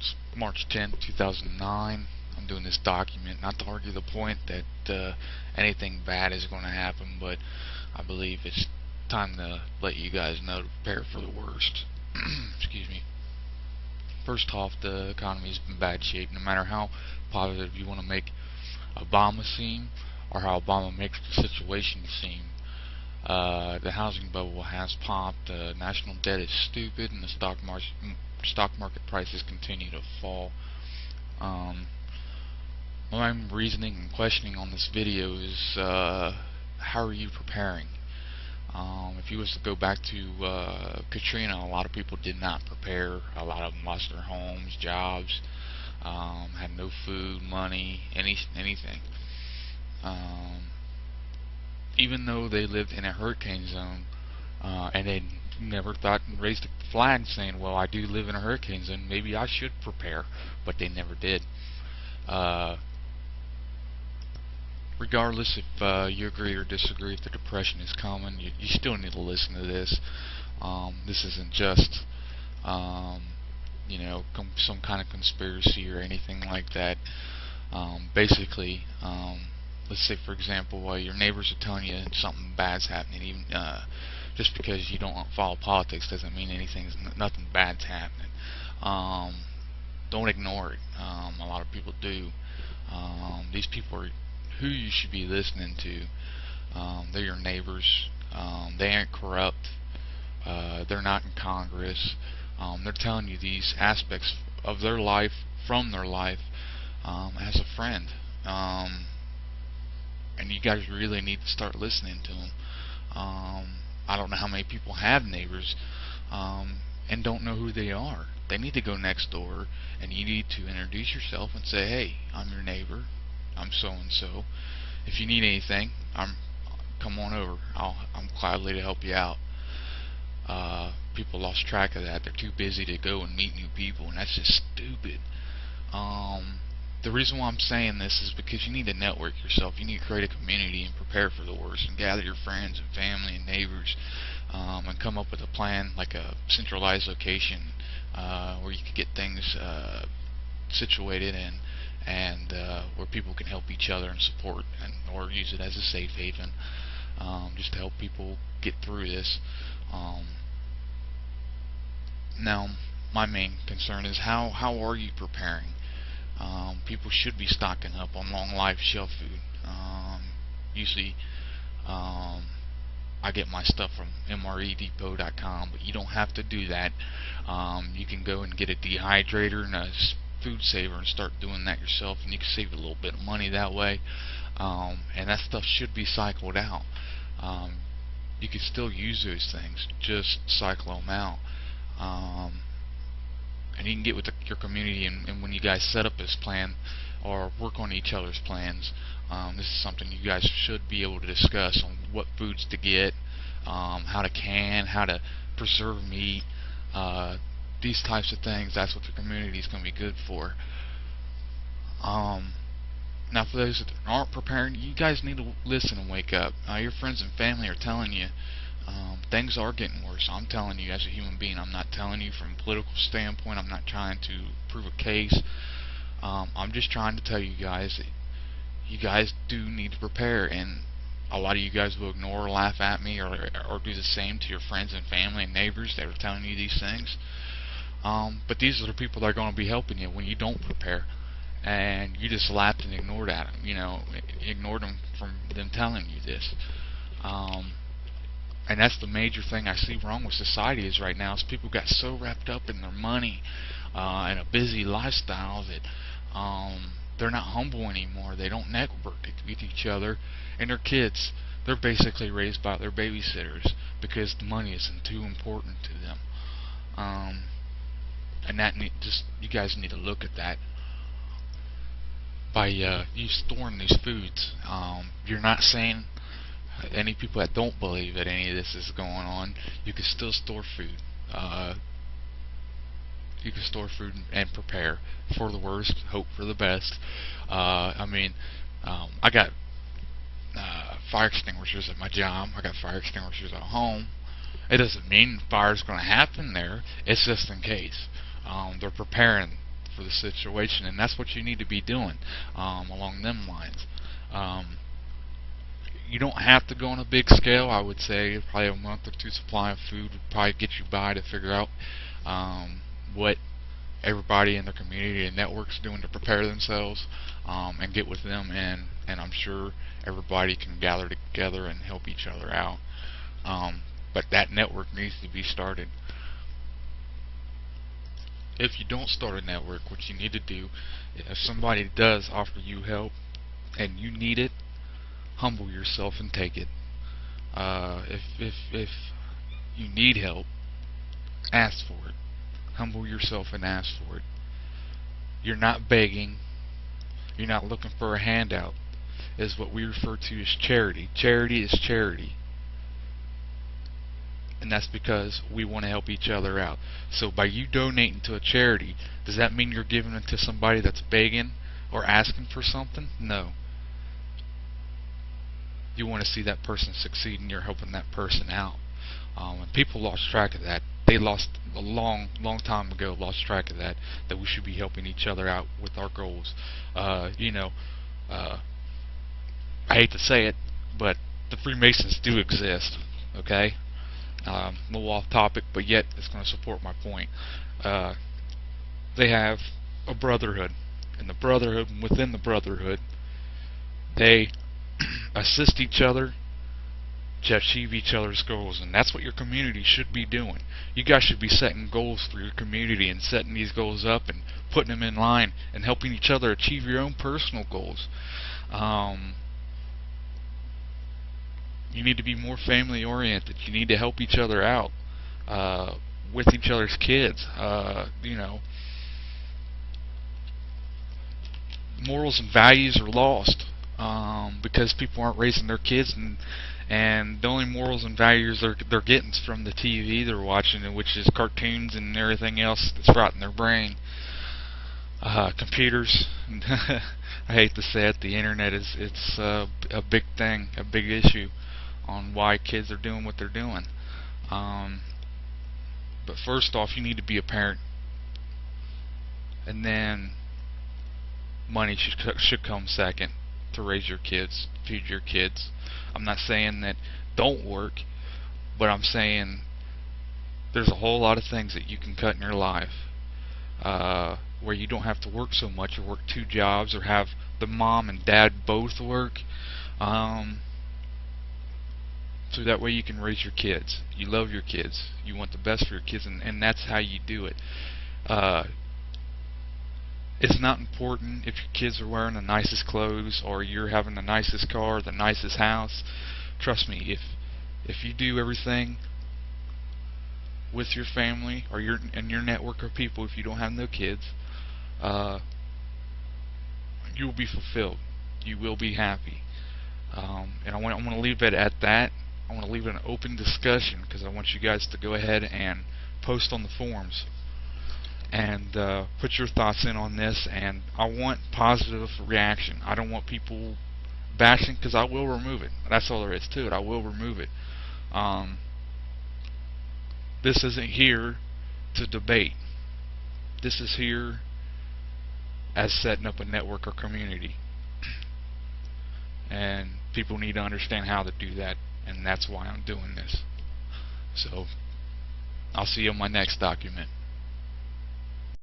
It's March 10th, 2009. I'm doing this document not to argue the point that anything bad is going to happen, but I believe it's time to let you guys know to prepare for the worst. Excuse me. First off, the economy is in bad shape. No matter how positive you want to make Obama seem, or how Obama makes the situation seem, the housing bubble has popped. The national debt is stupid, and the stock market prices continue to fall. What I'm reasoning and questioning on this video is how are you preparing? If you was to go back to Katrina, a lot of people did not prepare. A lot of them lost their homes, jobs, had no food, money, anything. Even though they lived in a hurricane zone, and they never thought and raised a flag saying, well, I do live in a hurricane zone, maybe I should prepare, but they never did. Regardless if you agree or disagree if the depression is coming, you still need to listen to this. This isn't just some kind of conspiracy or anything like that. Basically, let's say for example, your neighbors are telling you something bad's happening. Even just because you don't follow politics doesn't mean nothing bad's happening. Don't ignore it. A lot of people do. These people are who you should be listening to. They're your neighbors. They aren't corrupt. They're not in Congress. They're telling you these aspects of their life, from their life, as a friend. And you guys really need to start listening to them. I don't know how many people have neighbors and don't know who they are. They need to go next door, and you need to introduce yourself and say, hey, I'm your neighbor. I'm so and so. If you need anything, come on over. I'm gladly to help you out. People lost track of that. They're too busy to go and meet new people, and that's just stupid. The reason why I'm saying this is because you need to network yourself. You need to create a community and prepare for the worst, and gather your friends and family and neighbors, and come up with a plan, like a centralized location where you could get things situated and where people can help each other and support, or use it as a safe haven, just to help people get through this. Now, my main concern is how are you preparing? People should be stocking up on long life shelf food. Usually, I get my stuff from mredepot.com, but you don't have to do that. You can go and get a dehydrator and a food saver and start doing that yourself, and you can save a little bit of money that way. And that stuff should be cycled out. You can still use those things, just cycle them out. And you can get with your community, and when you guys set up this plan or work on each other's plans, this is something you guys should be able to discuss on what foods to get, how to can, how to preserve meat, these types of things. That's what the community is going to be good for. Now, for those that aren't preparing, you guys need to listen and wake up. Your friends and family are telling you things are getting worse. I'm telling you as a human being. I'm not telling you from a political standpoint. I'm not trying to prove a case. I'm just trying to tell you guys that you guys do need to prepare, and a lot of you guys will ignore or laugh at me, or do the same to your friends and family and neighbors that are telling you these things. But these are the people that are going to be helping you when you don't prepare, and you just laughed and ignored at them. Ignored them from them telling you this. And that's the major thing I see wrong with society is right now, is people got so wrapped up in their money and a busy lifestyle that they're not humble anymore. They don't network with each other, and their kids, they're basically raised by their babysitters because the money isn't too important to them. And that you guys need to look at that. By you storing these foods, you're not saying any people that don't believe that any of this is going on, you can still store food. You can store food and prepare for the worst, hope for the best. I got fire extinguishers at my job. I got fire extinguishers at home. It doesn't mean fire's going to happen there. It's just in case. They're preparing for the situation, and that's what you need to be doing along them lines. You don't have to go on a big scale. I would say probably a month or two supply of food would probably get you by to figure out what everybody in the community and networks doing to prepare themselves, and get with them, and I'm sure everybody can gather together and help each other out. But that network needs to be started. If you don't start a network, what you need to do, if somebody does offer you help and you need it, humble yourself and take it. If you need help, ask for it. Humble yourself and ask for it. You're not begging. You're not looking for a handout. Is what we refer to as charity. Charity is charity. And that's because we want to help each other out. So by you donating to a charity, does that mean you're giving it to somebody that's begging or asking for something? No. You want to see that person succeed, and you're helping that person out. And people lost track of that. They lost a long time ago. Lost track of that. That we should be helping each other out with our goals. I hate to say it, but the Freemasons do exist. Okay. A little off topic, but yet it's going to support my point. They have a brotherhood, and the brotherhood, within the brotherhood, they assist each other to achieve each other's goals, and that's what your community should be doing. You guys should be setting goals for your community and setting these goals up and putting them in line and helping each other achieve your own personal goals. You need to be more family oriented. You need to help each other out with each other's kids. Morals and values are lost because people aren't raising their kids, and the only morals and values they're getting is from the TV they're watching, which is cartoons and everything else that's rotting their brain. Computers. I hate to say it, the internet it's a big thing, a big issue on why kids are doing what they're doing. But first off, you need to be a parent, and then money should come second to raise your kids, feed your kids. I'm not saying that don't work, but I'm saying there's a whole lot of things that you can cut in your life where you don't have to work so much, or work two jobs, or have the mom and dad both work. So that way you can raise your kids. You love your kids. You want the best for your kids, and that's how you do it. It's not important if your kids are wearing the nicest clothes, or you're having the nicest car, the nicest house. Trust me, if you do everything with your family or your network of people, if you don't have no kids, you will be fulfilled. You will be happy. And I want to leave it at that. I want to leave it an open discussion, because I want you guys to go ahead and post on the forums and put your thoughts in on this. And I want positive reaction. I don't want people bashing, because I will remove it. That's all there is to it. I will remove it. This isn't here to debate. This is here as setting up a network or community. And people need to understand how to do that, and that's why I'm doing this. So I'll see you on my next document.